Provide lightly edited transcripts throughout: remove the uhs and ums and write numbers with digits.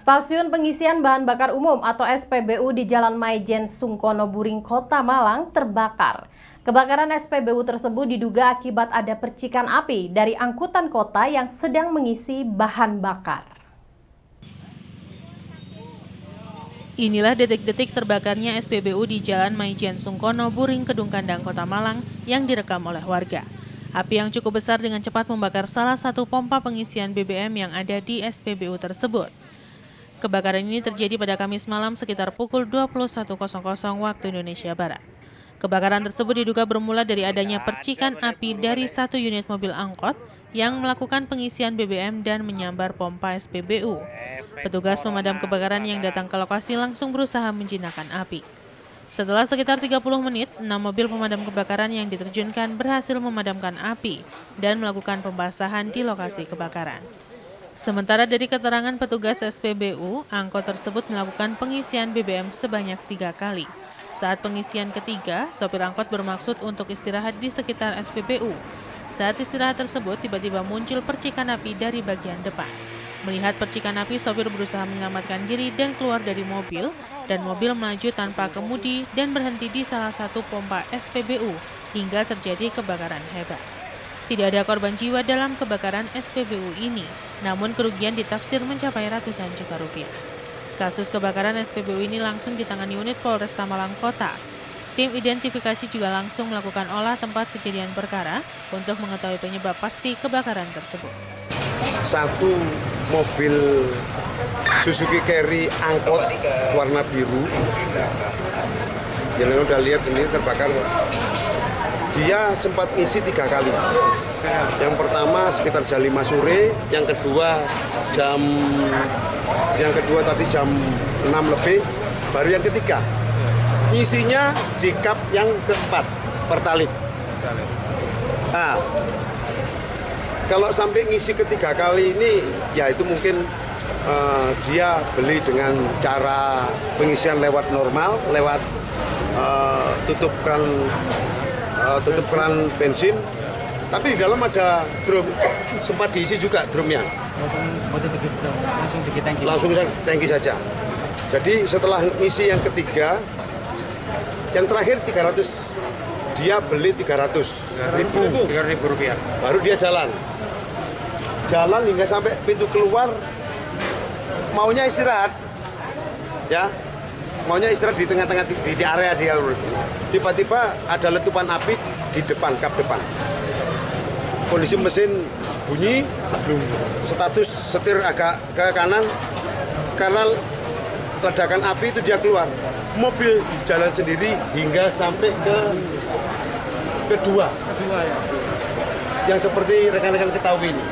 Stasiun pengisian bahan bakar umum atau SPBU di Jalan Maijen Sungkono Buring, Kota Malang terbakar. Kebakaran SPBU tersebut diduga akibat ada percikan api dari angkutan kota yang sedang mengisi bahan bakar. Inilah detik-detik terbakarnya SPBU di Jalan Maijen Sungkono Buring, Kedung Kandang, Kota Malang yang direkam oleh warga. Api yang cukup besar dengan cepat membakar salah satu pompa pengisian BBM yang ada di SPBU tersebut. Kebakaran ini terjadi pada Kamis malam sekitar pukul 21.00 waktu Indonesia Barat. Kebakaran tersebut diduga bermula dari adanya percikan api dari satu unit mobil angkot yang melakukan pengisian BBM dan menyambar pompa SPBU. Petugas pemadam kebakaran yang datang ke lokasi langsung berusaha menjinakkan api. Setelah sekitar 30 menit, 6 mobil pemadam kebakaran yang diterjunkan berhasil memadamkan api dan melakukan pembasahan di lokasi kebakaran. Sementara dari keterangan petugas SPBU, angkot tersebut melakukan pengisian BBM sebanyak 3 kali. Saat pengisian ketiga, sopir angkot bermaksud untuk istirahat di sekitar SPBU. Saat istirahat tersebut, tiba-tiba muncul percikan api dari bagian depan. Melihat percikan api, sopir berusaha menyelamatkan diri dan keluar dari mobil, dan mobil melaju tanpa kemudi dan berhenti di salah satu pompa SPBU hingga terjadi kebakaran hebat. Tidak ada korban jiwa dalam kebakaran SPBU ini, namun kerugian ditafsir mencapai ratusan juta rupiah. Kasus kebakaran SPBU ini langsung ditangani unit Polresta Malang Kota. Tim identifikasi juga langsung melakukan olah tempat kejadian perkara untuk mengetahui penyebab pasti kebakaran tersebut. Satu mobil Suzuki Carry angkot warna biru, yang udah lihat ini terbakar. Dia sempat isi 3 kali. Yang pertama sekitar jam 5 sore, yang kedua tadi jam 6 lebih, baru yang ketiga. Isinya di kap yang keempat, Pertalite. Nah, kalau sampai ngisi ketiga kali ini, ya itu mungkin dia beli dengan cara pengisian lewat normal, lewat tutup keran bensin, tapi di dalam ada drum, sempat diisi juga drumnya. Langsung tangki saja. Jadi setelah ngisi yang ketiga, yang terakhir 300, dia beli 300.000 rupiah. Baru dia jalan hingga sampai pintu keluar, maunya istirahat, ya. Maunya istirahat di tengah-tengah di area dia. Tiba-tiba ada letupan api di depan, kap depan. Kondisi mesin bunyi, status setir agak ke kanan. Karena ledakan api itu dia keluar. Mobil jalan sendiri hingga sampai ke kedua ya. Yang seperti rekan-rekan ketahui ini.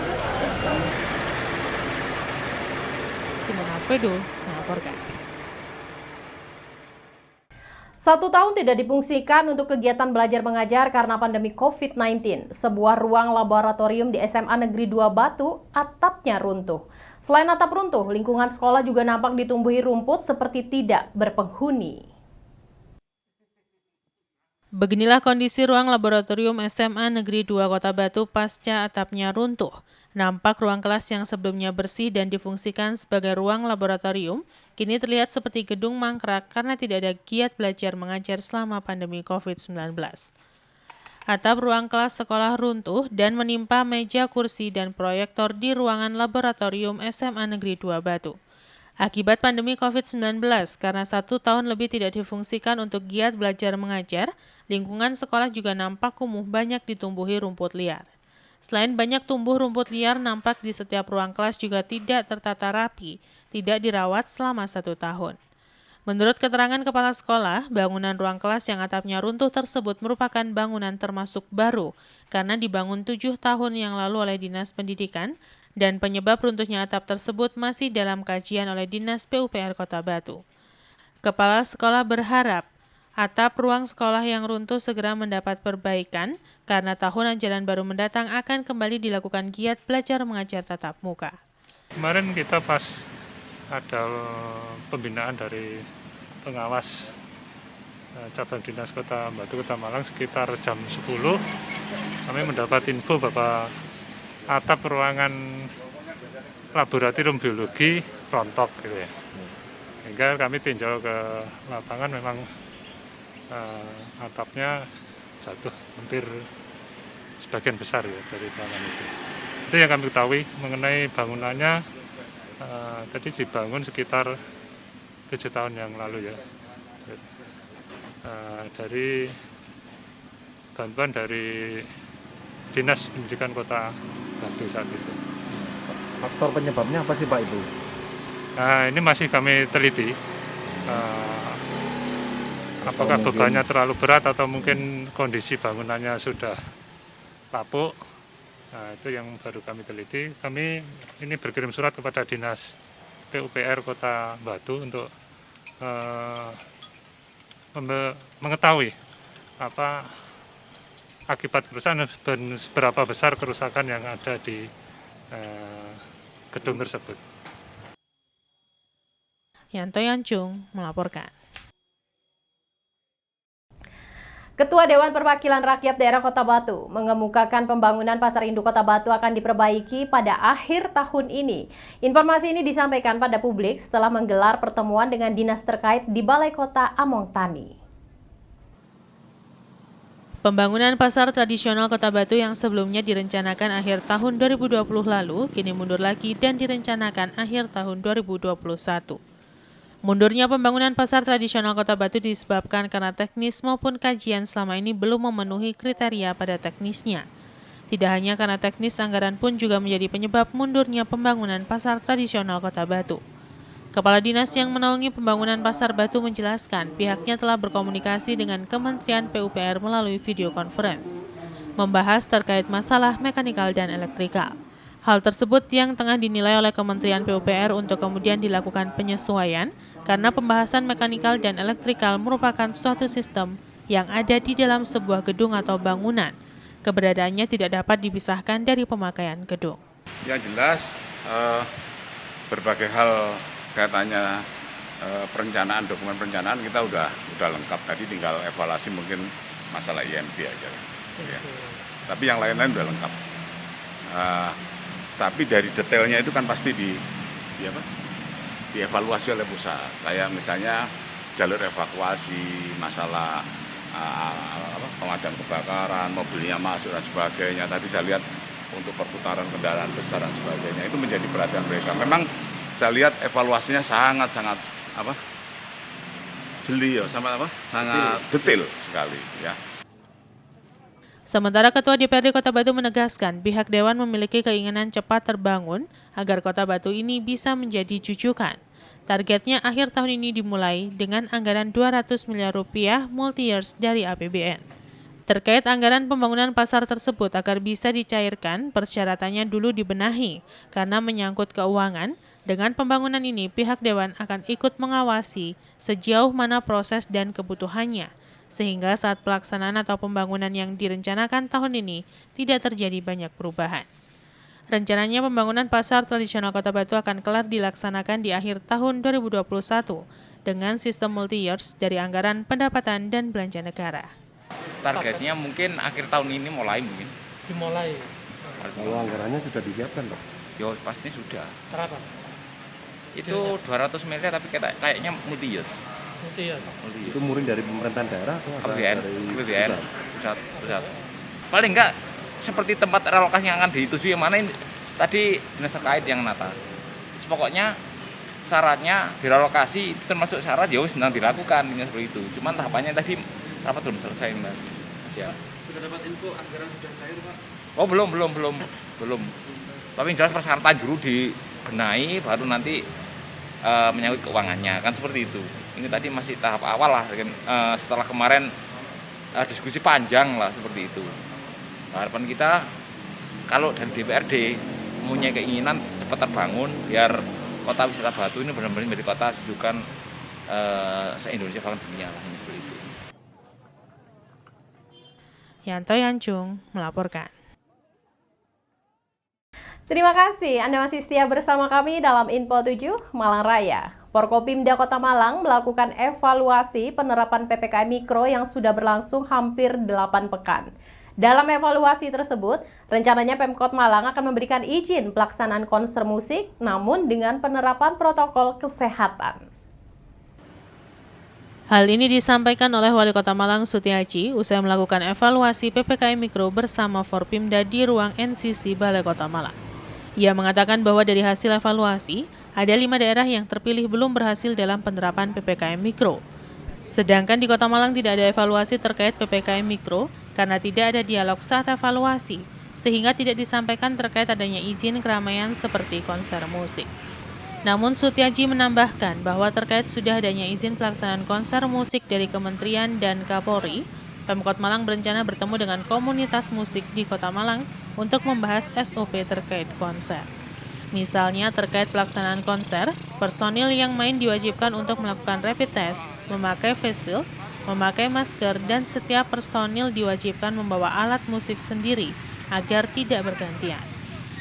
Simon Alfredo melaporkan. 1 tahun tidak difungsikan untuk kegiatan belajar mengajar karena pandemi COVID-19. Sebuah ruang laboratorium di SMA Negeri 2 Batu atapnya runtuh. Selain atap runtuh, lingkungan sekolah juga nampak ditumbuhi rumput seperti tidak berpenghuni. Beginilah kondisi ruang laboratorium SMA Negeri 2 Kota Batu pasca atapnya runtuh. Nampak ruang kelas yang sebelumnya bersih dan difungsikan sebagai ruang laboratorium, kini terlihat seperti gedung mangkrak karena tidak ada giat belajar mengajar selama pandemi COVID-19. Atap ruang kelas sekolah runtuh dan menimpa meja kursi dan proyektor di ruangan laboratorium SMA Negeri 2 Batu. Akibat pandemi COVID-19, karena 1 tahun lebih tidak difungsikan untuk giat belajar mengajar, lingkungan sekolah juga nampak kumuh banyak ditumbuhi rumput liar. Selain banyak tumbuh rumput liar, nampak di setiap ruang kelas juga tidak tertata rapi, tidak dirawat selama 1 tahun. Menurut keterangan kepala sekolah, bangunan ruang kelas yang atapnya runtuh tersebut merupakan bangunan termasuk baru, karena dibangun 7 tahun yang lalu oleh Dinas Pendidikan, dan penyebab runtuhnya atap tersebut masih dalam kajian oleh Dinas PUPR Kota Batu. Kepala sekolah berharap atap ruang sekolah yang runtuh segera mendapat perbaikan karena tahun ajaran baru mendatang akan kembali dilakukan giat belajar mengajar tatap muka. Kemarin kita pas ada pembinaan dari pengawas cabang dinas Kota Batu Kota Malang sekitar jam 10, kami mendapat info bahwa atap ruangan laboratorium biologi rontok gitu ya. Sehingga kami tinjau ke lapangan memang atapnya jatuh hampir sebagian besar ya dari bangunan itu. Itu yang kami ketahui mengenai bangunannya. Tadi dibangun sekitar 7 tahun yang lalu ya. Dari bantuan dari Dinas Pendidikan Kota Batu saat itu. Faktor penyebabnya apa sih Pak itu? Ini masih kami teliti. Apakah bebannya terlalu berat atau mungkin kondisi bangunannya sudah lapuk? Itu yang baru kami teliti. Kami ini berkirim surat kepada Dinas PUPR Kota Batu untuk mengetahui apa akibat kerusakan dan seberapa besar kerusakan yang ada di gedung tersebut. Yanto Yancung melaporkan. Ketua Dewan Perwakilan Rakyat Daerah Kota Batu mengemukakan pembangunan Pasar Induk Kota Batu akan diperbaiki pada akhir tahun ini. Informasi ini disampaikan pada publik setelah menggelar pertemuan dengan dinas terkait di Balai Kota Among Tani. Pembangunan pasar tradisional Kota Batu yang sebelumnya direncanakan akhir tahun 2020 lalu, kini mundur lagi dan direncanakan akhir tahun 2021. Mundurnya pembangunan pasar tradisional Kota Batu disebabkan karena teknis maupun kajian selama ini belum memenuhi kriteria pada teknisnya. Tidak hanya karena teknis, anggaran pun juga menjadi penyebab mundurnya pembangunan pasar tradisional Kota Batu. Kepala Dinas yang menaungi pembangunan Pasar Batu menjelaskan pihaknya telah berkomunikasi dengan Kementerian PUPR melalui video conference, membahas terkait masalah mekanikal dan elektrikal. Hal tersebut yang tengah dinilai oleh Kementerian PUPR untuk kemudian dilakukan penyesuaian karena pembahasan mekanikal dan elektrikal merupakan suatu sistem yang ada di dalam sebuah gedung atau bangunan. Keberadaannya tidak dapat dipisahkan dari pemakaian gedung. Yang jelas berbagai hal kaitannya perencanaan, dokumen perencanaan kita udah lengkap. Tadi tinggal evaluasi mungkin masalah IMB aja. Ya. Tapi yang lain-lain udah lengkap. Tapi dari detailnya itu kan pasti dievaluasi oleh pusat. Kayak misalnya jalur evakuasi, masalah pemadam kebakaran, mobilnya masuk dan sebagainya. Tadi saya lihat untuk perputaran kendaraan besar dan sebagainya itu menjadi perhatian mereka. Memang saya lihat evaluasinya sangat jeli ya, sangat detail sekali ya. Sementara Ketua DPRD Kota Batu menegaskan pihak Dewan memiliki keinginan cepat terbangun agar Kota Batu ini bisa menjadi jujukan. Targetnya akhir tahun ini dimulai dengan anggaran 200 miliar rupiah multi-years dari APBN. Terkait anggaran pembangunan pasar tersebut agar bisa dicairkan, persyaratannya dulu dibenahi karena menyangkut keuangan. Dengan pembangunan ini, pihak Dewan akan ikut mengawasi sejauh mana proses dan kebutuhannya, sehingga saat pelaksanaan atau pembangunan yang direncanakan tahun ini tidak terjadi banyak perubahan. Rencananya pembangunan pasar tradisional Kota Batu akan kelar dilaksanakan di akhir tahun 2021 dengan sistem multi-years dari anggaran pendapatan dan belanja negara. Targetnya mungkin akhir tahun ini mungkin. Dimulai. Kalau anggarannya sudah disiapkan Pak? Yo pasti sudah. Berapa? Itu 200 miliar tapi kayaknya multi-years. Itu murni dari pemerintahan daerah atau APBN, pusat. Paling enggak seperti tempat relokasi yang akan dituju yang mana ini, tadi dinas terkait yang nata. Pokoknya syaratnya direlokasi itu termasuk syarat ya sedang dilakukan seperti itu. Cuman tahapannya tadi rapat belum selesai Mbak. Ya. Sudah dapat info anggaran sudah cair Pak? Oh belum. Tapi jelas persyaratan dulu dibenahi baru nanti menyangkut keuangannya kan seperti itu. Ini tadi masih tahap awal lah, setelah kemarin diskusi panjang lah seperti itu. Harapan kita kalau dari DPRD mempunyai keinginan cepat terbangun biar kota wisata Batu ini benar-benar menjadi kota rujukan se-Indonesia bahkan dunia lah seperti itu. Yanto Yancung melaporkan. Terima kasih Anda masih setia bersama kami dalam Info 7 Malang Raya. Forkopimda Kota Malang melakukan evaluasi penerapan PPKM Mikro yang sudah berlangsung hampir 8 pekan. Dalam evaluasi tersebut, rencananya Pemkot Malang akan memberikan izin pelaksanaan konser musik, namun dengan penerapan protokol kesehatan. Hal ini disampaikan oleh Wali Kota Malang Sutiaji usai melakukan evaluasi PPKM Mikro bersama Forpimda di ruang NCC Balai Kota Malang. Ia mengatakan bahwa dari hasil evaluasi, ada 5 daerah yang terpilih belum berhasil dalam penerapan PPKM Mikro. Sedangkan di Kota Malang tidak ada evaluasi terkait PPKM Mikro karena tidak ada dialog saat evaluasi, sehingga tidak disampaikan terkait adanya izin keramaian seperti konser musik. Namun Sutiaji menambahkan bahwa terkait sudah adanya izin pelaksanaan konser musik dari Kementerian dan Kapolri, Pemkot Malang berencana bertemu dengan komunitas musik di Kota Malang untuk membahas SOP terkait konser. Misalnya terkait pelaksanaan konser, personil yang main diwajibkan untuk melakukan rapid test, memakai face shield, memakai masker, dan setiap personil diwajibkan membawa alat musik sendiri agar tidak bergantian.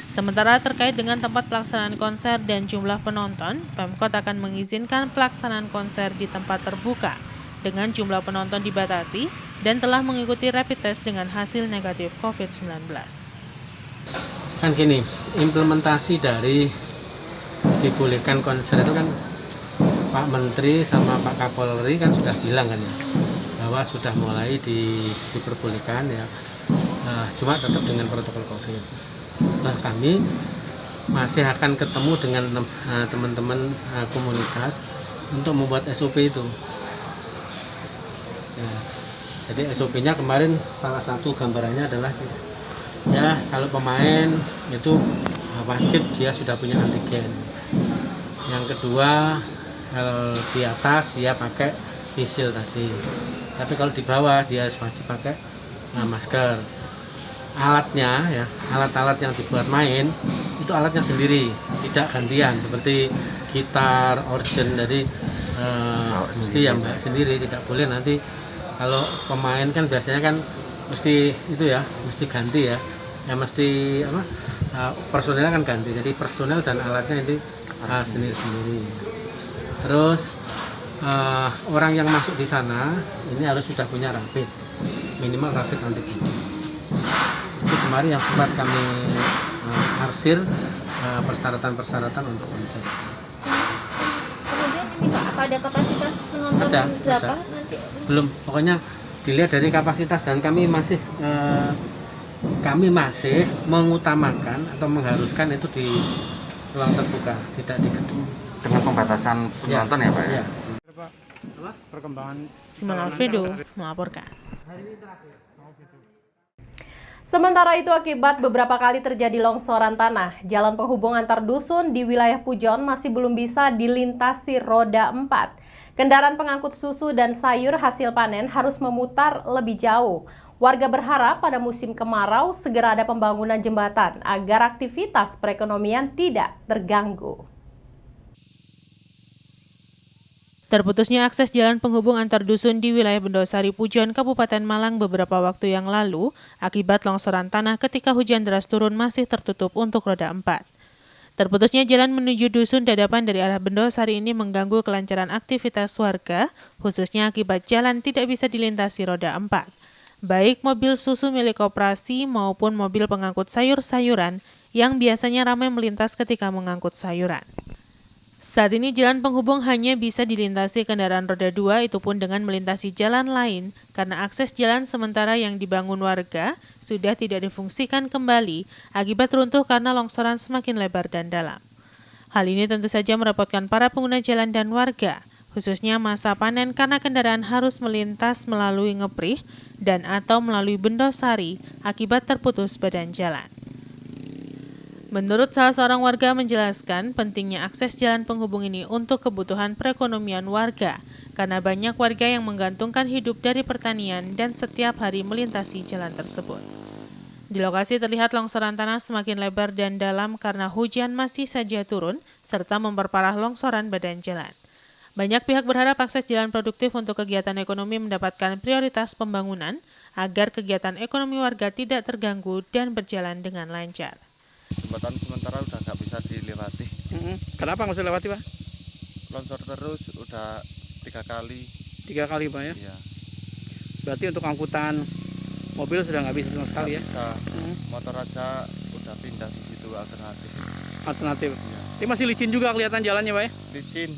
Sementara terkait dengan tempat pelaksanaan konser dan jumlah penonton, Pemkot akan mengizinkan pelaksanaan konser di tempat terbuka dengan jumlah penonton dibatasi dan telah mengikuti rapid test dengan hasil negatif COVID-19. Kan gini, implementasi dari dibolehkan konser itu kan Pak Menteri sama Pak Kapolri kan sudah bilang kan ya, bahwa sudah mulai diperbolehkan ya, cuma tetap dengan protokol COVID. Nah, kami masih akan ketemu dengan teman-teman komunitas untuk membuat SOP itu. Ya, jadi SOP-nya kemarin salah satu gambarannya adalah ya kalau pemain itu wajib dia sudah punya antigen. Yang kedua kalau di atas dia pakai face shield tadi. Tapi kalau di bawah dia wajib pakai masker. Alatnya ya, alat-alat yang dibuat main itu alatnya sendiri, tidak gantian seperti gitar, organ, jadi mesti yang sendiri, tidak boleh nanti kalau pemain kan biasanya kan mesti itu ya, mesti ganti ya, mesti personelnya kan ganti, jadi personel dan alatnya itu sendiri-sendiri. Terus orang yang masuk di sana ini harus sudah punya rapid, minimal rapid antigen. Itu kemarin yang sempat kami arsir persyaratan-persyaratan untuk konser. Kemudian ini Pak, apa ada kapasitas penonton berapa nanti? Belum, pokoknya dilihat dari kapasitas dan kami masih mengutamakan atau mengharuskan itu di ruang terbuka, tidak di gedung. Dengan pembatasan penonton ya Pak ya? Perkembangan Simon Alfredo melaporkan. Sementara itu akibat beberapa kali terjadi longsoran tanah, jalan penghubung antar dusun di wilayah Pujon masih belum bisa dilintasi roda 4. Kendaraan pengangkut susu dan sayur hasil panen harus memutar lebih jauh. Warga berharap pada musim kemarau segera ada pembangunan jembatan agar aktivitas perekonomian tidak terganggu. Terputusnya akses jalan penghubung antar dusun di wilayah Bendosari Pujon, Kabupaten Malang beberapa waktu yang lalu akibat longsoran tanah ketika hujan deras turun masih tertutup untuk roda 4. Terputusnya jalan menuju dusun Dadapan dari arah Bendosari ini mengganggu kelancaran aktivitas warga, khususnya akibat jalan tidak bisa dilintasi roda 4. Baik mobil susu milik koperasi maupun mobil pengangkut sayur-sayuran yang biasanya ramai melintas ketika mengangkut sayuran. Saat ini jalan penghubung hanya bisa dilintasi kendaraan roda 2, itu pun dengan melintasi jalan lain karena akses jalan sementara yang dibangun warga sudah tidak difungsikan kembali akibat runtuh karena longsoran semakin lebar dan dalam. Hal ini tentu saja merepotkan para pengguna jalan dan warga, khususnya masa panen karena kendaraan harus melintas melalui Ngeprih dan atau melalui Bendosari akibat terputus badan jalan. Menurut salah seorang warga menjelaskan pentingnya akses jalan penghubung ini untuk kebutuhan perekonomian warga, karena banyak warga yang menggantungkan hidup dari pertanian dan setiap hari melintasi jalan tersebut. Di lokasi terlihat longsoran tanah semakin lebar dan dalam karena hujan masih saja turun, serta memperparah longsoran badan jalan. Banyak pihak berharap akses jalan produktif untuk kegiatan ekonomi mendapatkan prioritas pembangunan, agar kegiatan ekonomi warga tidak terganggu dan berjalan dengan lancar. Jembatan sementara udah nggak bisa dilewati. Kenapa nggak bisa lewati Pak? Longsor terus udah 3 kali. 3 kali Pak ya? Iya. Berarti untuk angkutan Mobil sudah nggak bisa sama sekali ya. Bisa. Motor aja udah pindah di situ alternatif. Alternatif. Iya. Ini masih licin juga kelihatan jalannya Pak ya. Licin.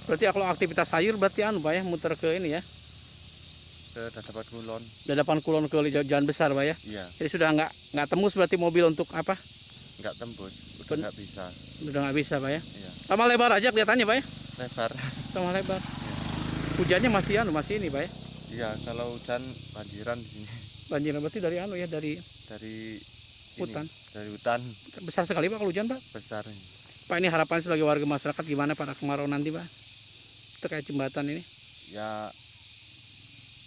Berarti kalau aktivitas sayur berarti Pak ya, muter ke ini ya. Ke Dadapan Kulon. Dadapan Kulon ke jalan besar Pak ya. Iya. Jadi sudah nggak tembus berarti mobil untuk apa? Nggak tembus. Udah nggak bisa. Udah nggak bisa Pak ya. Iya. Sama lebar aja kelihatannya Pak ya. Lebar. Sama lebar. Hujannya masih ini Pak ya. Iya, kalau hujan banjiran di sini. Banjir berarti dari dari hutan. Dari hutan Besar sekali Pak kalau hujan Pak. besar. Pak, ini harapan sebagai warga masyarakat gimana pada kemarau nanti Pak? Terkait jembatan ini. Ya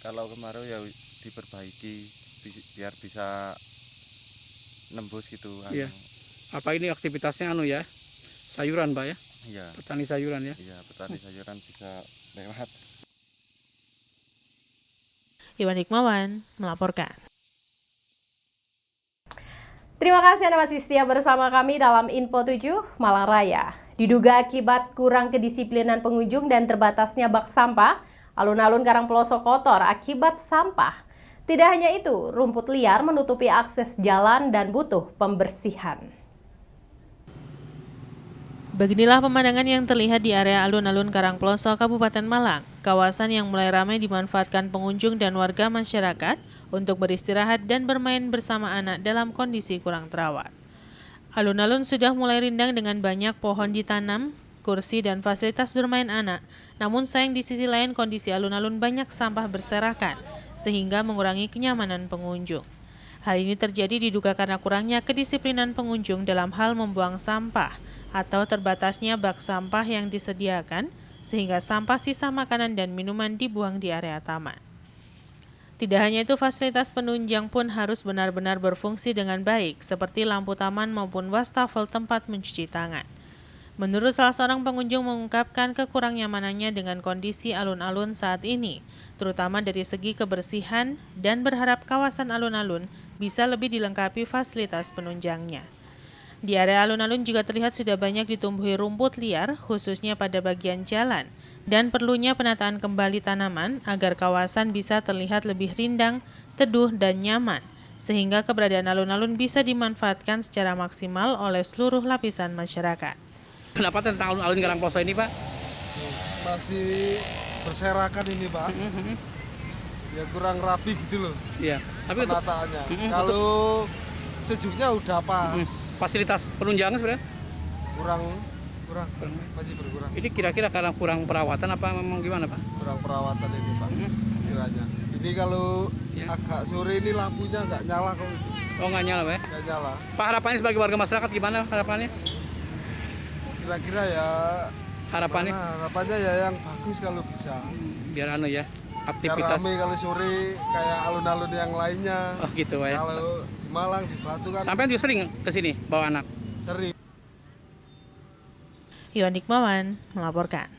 kalau kemarau ya diperbaiki biar bisa nembus gitu. Iya. Apa ini aktivitasnya ya? Sayuran Pak ya? Iya. Petani sayuran ya? Iya, petani sayuran bisa lewat. Iwan Hikmawan melaporkan. Terima kasih Anda masih setia bersama kami dalam Info 7 Malang Raya. Diduga akibat kurang kedisiplinan pengunjung dan terbatasnya bak sampah, alun-alun Karangploso kotor akibat sampah. Tidak hanya itu, rumput liar menutupi akses jalan dan butuh pembersihan. Beginilah pemandangan yang terlihat di area alun-alun Karangploso, Kabupaten Malang. Kawasan yang mulai ramai dimanfaatkan pengunjung dan warga masyarakat untuk beristirahat dan bermain bersama anak dalam kondisi kurang terawat. Alun-alun sudah mulai rindang dengan banyak pohon ditanam, kursi dan fasilitas bermain anak. Namun sayang di sisi lain kondisi alun-alun banyak sampah berserakan, sehingga mengurangi kenyamanan pengunjung. Hal ini terjadi diduga karena kurangnya kedisiplinan pengunjung dalam hal membuang sampah atau terbatasnya bak sampah yang disediakan, sehingga sampah sisa makanan dan minuman dibuang di area taman. Tidak hanya itu, fasilitas penunjang pun harus benar-benar berfungsi dengan baik, seperti lampu taman maupun wastafel tempat mencuci tangan. Menurut salah seorang pengunjung mengungkapkan kekurang nyamanannya dengan kondisi alun-alun saat ini, terutama dari segi kebersihan, dan berharap kawasan alun-alun bisa lebih dilengkapi fasilitas penunjangnya. Di area alun-alun juga terlihat sudah banyak ditumbuhi rumput liar, khususnya pada bagian jalan, dan perlunya penataan kembali tanaman agar kawasan bisa terlihat lebih rindang, teduh, dan nyaman, sehingga keberadaan alun-alun bisa dimanfaatkan secara maksimal oleh seluruh lapisan masyarakat. Kenapa tentang alun-alun Karangploso ini Pak? Masih berserakan ini Pak. Ya kurang rapi gitu loh. Iya. Tapi penataannya. Kalau sejuknya udah pas. Fasilitas penunjangnya sebenarnya kurang masih berkurang. Ini kira-kira karena kurang perawatan apa memang gimana Pak? Kurang perawatan ini Pak. Kiranya. Ini kalau agak sore ini lampunya nggak nyala kok. Oh nggak nyala Pak? Nggak nyala. Pak, harapannya sebagai warga masyarakat gimana harapannya? Kira-kira ya. Harapannya ya yang bagus kalau bisa. Biar ya aktivitas. Biar rame kalau sore kayak alun-alun yang lainnya. Oh gitu Pak ya. Kalau di Malang di Batu kan. Sampai juga sering ke sini bawa anak. Sering. Iwan Hikmawan melaporkan.